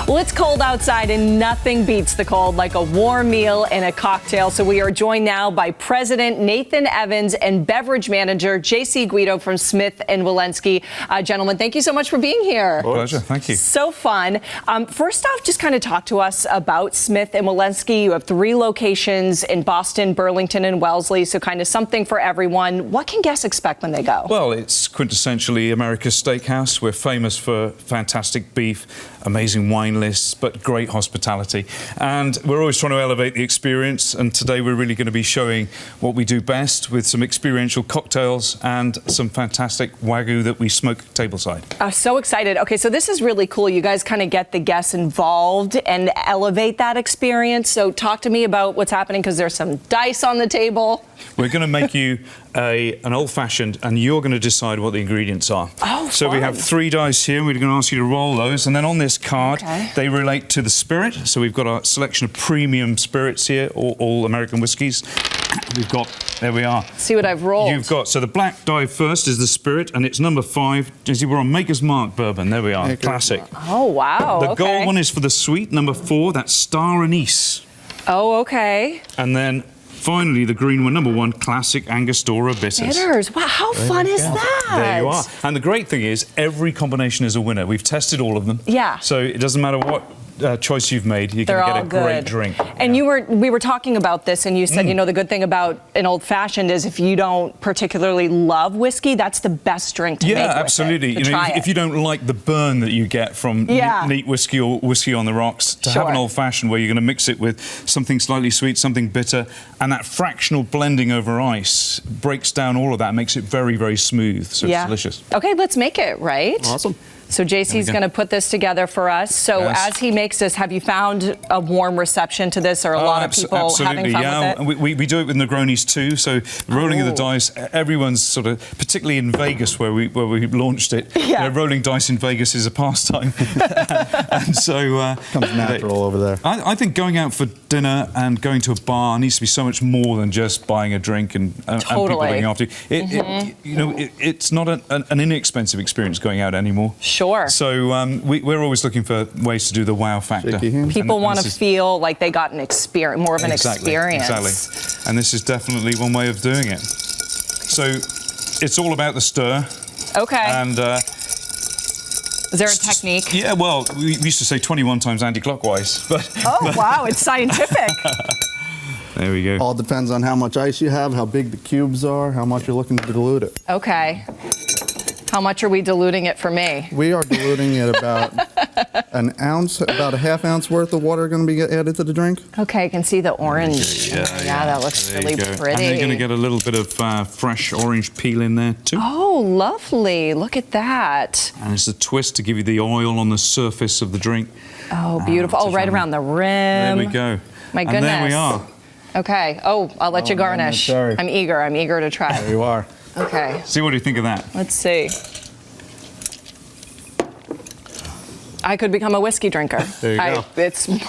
Well, it's cold outside and nothing beats the cold like a warm meal and a cocktail. So we are joined now by President Nathan Evans and beverage manager JC Guido from Smith and Wollensky. Gentlemen, thank you so much for being here. Pleasure. Thank you. So fun. First off, just kind of talk to us about Smith and Wollensky. You have 3 locations in Boston, Burlington, and Wellesley. So kind of something for everyone. What can guests expect when they go? Well, it's quintessentially America's Steakhouse. We're famous for fantastic beef, amazing wine lists, but great hospitality. And we're always trying to elevate the experience. And today we're really going to be showing what we do best with some experiential cocktails and some fantastic Wagyu that we smoke tableside. So excited. Okay, so this is really cool. You guys kind of get the guests involved and elevate that experience. So talk to me about what's happening, because there's some dice on the table. We're going to make you an old-fashioned, and you're going to decide what the ingredients are. Oh, so fun. we have 3 dice here. We're going to ask you to roll those, and then on this card, they relate to the spirit. So we've got a selection of premium spirits here, all American whiskies. We've got, there we are. See what I've rolled. You've got, so the black die first is the spirit, and it's number 5. Jesse, we're on Maker's Mark bourbon. There we are, classic. Oh, wow. The gold one is for the sweet, number 4. That's Star Anise. Oh, okay. And then finally, the green one, number 1, classic Angostura bitters. Bitters. Wow, how fun is that? There you are. And the great thing is, every combination is a winner. We've tested all of them. Yeah. So it doesn't matter what choice you've made, you're going to get a great drink. And we were talking about this, and you said, you know, the good thing about an old-fashioned is if you don't particularly love whiskey, that's the best drink to make with absolutely. it, You know, if you don't like the burn that you get from neat whiskey or whiskey on the rocks, to have an old-fashioned where you're going to mix it with something slightly sweet, something bitter, and that fractional blending over ice breaks down all of that and makes it very, very smooth. So it's delicious. Okay, let's make it, right? Awesome. So JC's going to put this together for us. So as he makes this, have you found a warm reception to this, or a lot of people having fun with it? We do it with Negronis too. So rolling of the dice, everyone's sort of, particularly in Vegas where we launched it. You know, rolling dice in Vegas is a pastime, and so comes natural over there. I think going out for dinner and going to a bar needs to be so much more than just buying a drink and people looking after you. You know, it's not an inexpensive experience going out anymore. Sure. So we're always looking for ways to do the wow factor. People want to feel like they got an experience, more of an experience. Exactly. And this is definitely one way of doing it. So it's all about the stir. Okay. And is there a technique? Yeah, well, we used to say 21 times anti-clockwise, but wow, it's scientific. There we go. All depends on how much ice you have, how big the cubes are, how much you're looking to dilute it. Okay. How much are we diluting it for me? We are diluting it about an ounce, about a half ounce worth of water going to be added to the drink. Okay, I can see the orange. Yeah, that looks really pretty. And you're going to get a little bit of fresh orange peel in there too. Oh, lovely. Look at that. And it's a twist to give you the oil on the surface of the drink. Oh, beautiful. Oh, right around the rim. There we go. My goodness. And there we are. Okay. Oh, I'll let you garnish. I'm eager to try. There you are. Okay. See, what do you think of that? Let's see. I could become a whiskey drinker. There you go.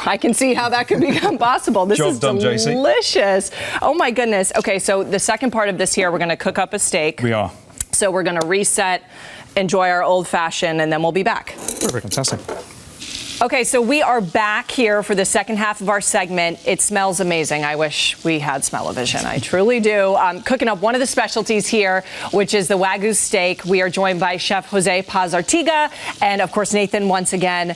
I can see how that could become possible. This is delicious. Oh my goodness. Okay, so the second part of this here, we're going to cook up a steak. We are. So we're going to reset, enjoy our old fashioned, and then we'll be back. Perfect. Fantastic. Okay, so we are back here for the second half of our segment. It smells amazing. I wish we had smell-o-vision. I truly do. Cooking up one of the specialties here, which is the Wagyu steak. We are joined by Chef Jose Paz Artiga and, of course, Nathan once again.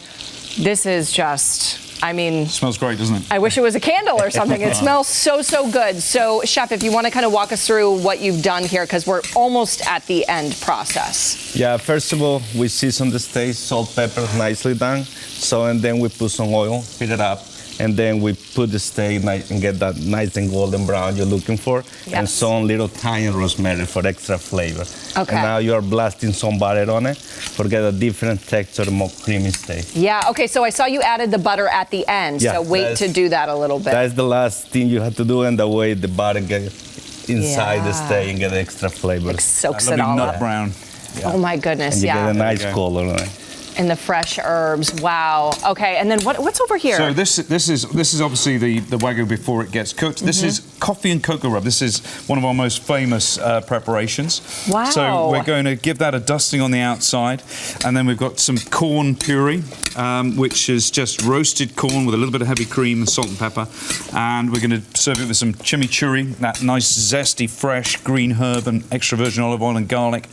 This is just, I mean... It smells great, doesn't it? I wish it was a candle or something. It smells so, so good. So, Chef, if you want to kind of walk us through what you've done here, because we're almost at the end process. Yeah, first of all, we season the steak, salt, pepper, nicely done. So, and then we put some oil, heat it up, and then we put the steak and get that nice and golden brown you're looking for, and some little thyme rosemary for extra flavor. Okay. And now you're blasting some butter on it for get a different texture, more creamy steak. Yeah, okay, so I saw you added the butter at the end, so wait to do that a little bit. That's the last thing you have to do, and the way the butter gets inside the steak and get extra flavor. Like soaks it all up. Nut brown. Oh my goodness, and you get a nice color on it. And the fresh herbs, wow. Okay, and then what's over here? So this is obviously the Wagyu before it gets cooked. This is coffee and cocoa rub. This is one of our most famous preparations. Wow. So we're going to give that a dusting on the outside, and then we've got some corn puree, which is just roasted corn with a little bit of heavy cream and salt and pepper. And we're going to serve it with some chimichurri, that nice, zesty, fresh green herb and extra virgin olive oil and garlic.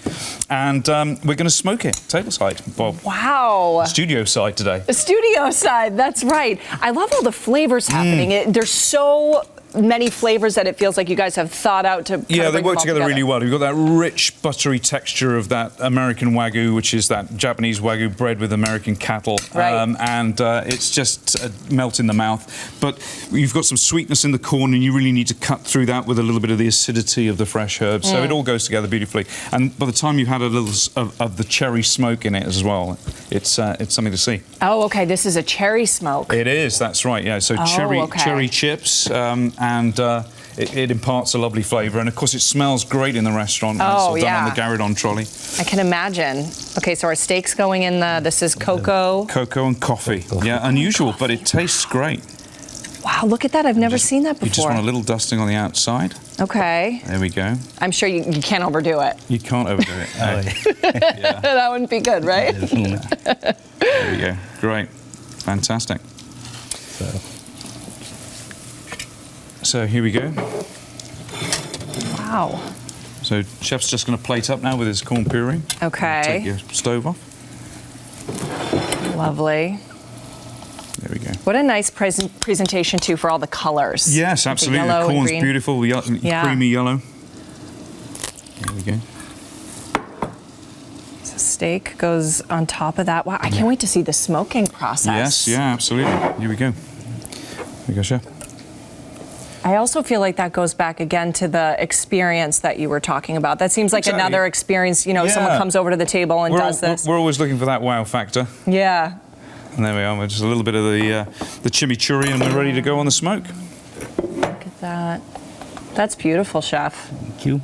And we're going to smoke it, tableside, Bob. Wow. Studio side today. The studio side, that's right. I love all the flavors happening. There's so many flavors that it feels like you guys have thought out to Yeah, they bring work them all together really well. You've got that rich, buttery texture of that American Wagyu, which is that Japanese Wagyu bred with American cattle. Right. And it's just melt in the mouth. But you've got some sweetness in the corn, and you really need to cut through that with a little bit of the acidity of the fresh herbs. So it all goes together beautifully. And by the time you've had a little of the cherry smoke in it as well, it's something to see. Oh, okay. This is a cherry smoke. It is, that's right, yeah. So cherry chips, and it imparts a lovely flavour. And of course, it smells great in the restaurant when it's all done on the Garridon trolley. I can imagine. Okay, so our steak's going in this is cocoa. Cocoa and coffee. Yeah, unusual, but it tastes great. Wow, look at that. I've never seen that before. You just want a little dusting on the outside. Okay. There we go. I'm sure you can't overdo it. You can't overdo it. Yeah. That wouldn't be good, right? There we go. Great. Fantastic. So here we go. Wow. So chef's just going to plate up now with his corn puree. Okay. Take your stove off. Lovely. There we go. What a nice presentation, too, for all the colors. Yes, absolutely. The yellow and corn's green. beautiful, creamy yellow. There we go. So steak goes on top of that. Wow, I can't wait to see the smoking process. Yes, yeah, absolutely. Here we go. Here we go, chef. I also feel like that goes back again to the experience that you were talking about. That seems like another experience, someone comes over to the table and does this. We're always looking for that wow factor. Yeah. And there we are, with just a little bit of the chimichurri, and we're ready to go on the smoke. Look at that. That's beautiful, chef. Thank you.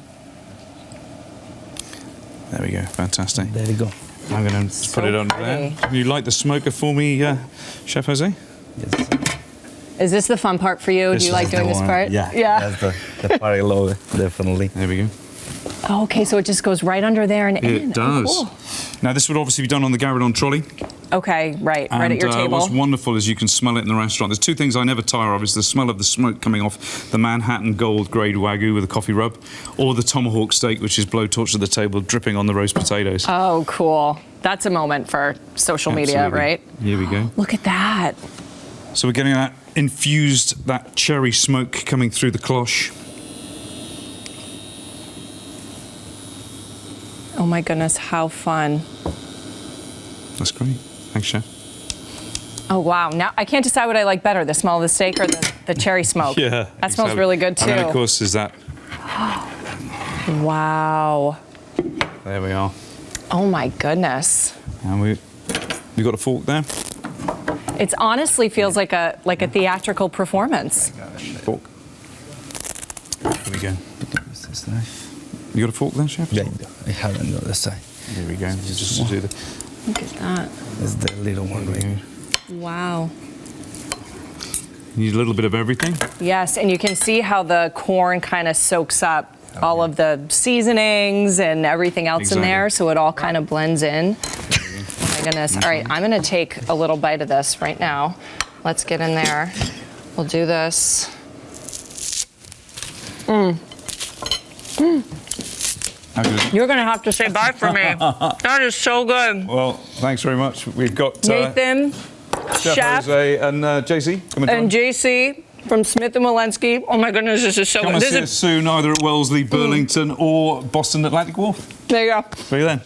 There we go, fantastic. There you go. I'm going to put it under there. You light the smoker for me, Chef Jose? Yes. Is this the fun part for you? Do you like doing this part? Yeah. Yeah. That's the part I love, definitely. There we go. Oh, okay, so it just goes right under there and in. It does. Oh, cool. Now, this would obviously be done on the Garridon trolley. Okay, right at your table. What's wonderful is you can smell it in the restaurant. There's two things I never tire of: is the smell of the smoke coming off the Manhattan Gold Grade Wagyu with a coffee rub, or the tomahawk steak, which is blowtorched at the table, dripping on the roast potatoes. Oh, cool. That's a moment for social media, right? Here we go. Look at that. So we're getting that infused, that cherry smoke coming through the cloche. Oh my goodness, how fun. That's great. Thanks, Chef. Oh, wow. Now, I can't decide what I like better, the smell of the steak or the cherry smoke. Yeah. That smells really good, too. And then, of course, is that. Wow. There we are. Oh, my goodness. And we got a fork there. It honestly feels like a theatrical performance. Fork. Here we go. Use this knife. You got a fork there, Chef? Yeah, I have it on the other side. Here we go. Just to do the. Look at that. That's the little one right here. Wow. You need a little bit of everything. Yes, and you can see how the corn kind of soaks up all of the seasonings and everything else in there, so it all kind of blends in. Oh my goodness. All right, I'm going to take a little bite of this right now. Let's get in there. We'll do this. You're going to have to say bye for me. That is so good. Well, thanks very much. We've got Nathan, Chef, Jose, and JC. Come and JC from Smith and Wollensky. Oh my goodness, this is so Come good. and see us soon, either at Wellesley, Burlington, or Boston Atlantic Wharf. There you go. See you then.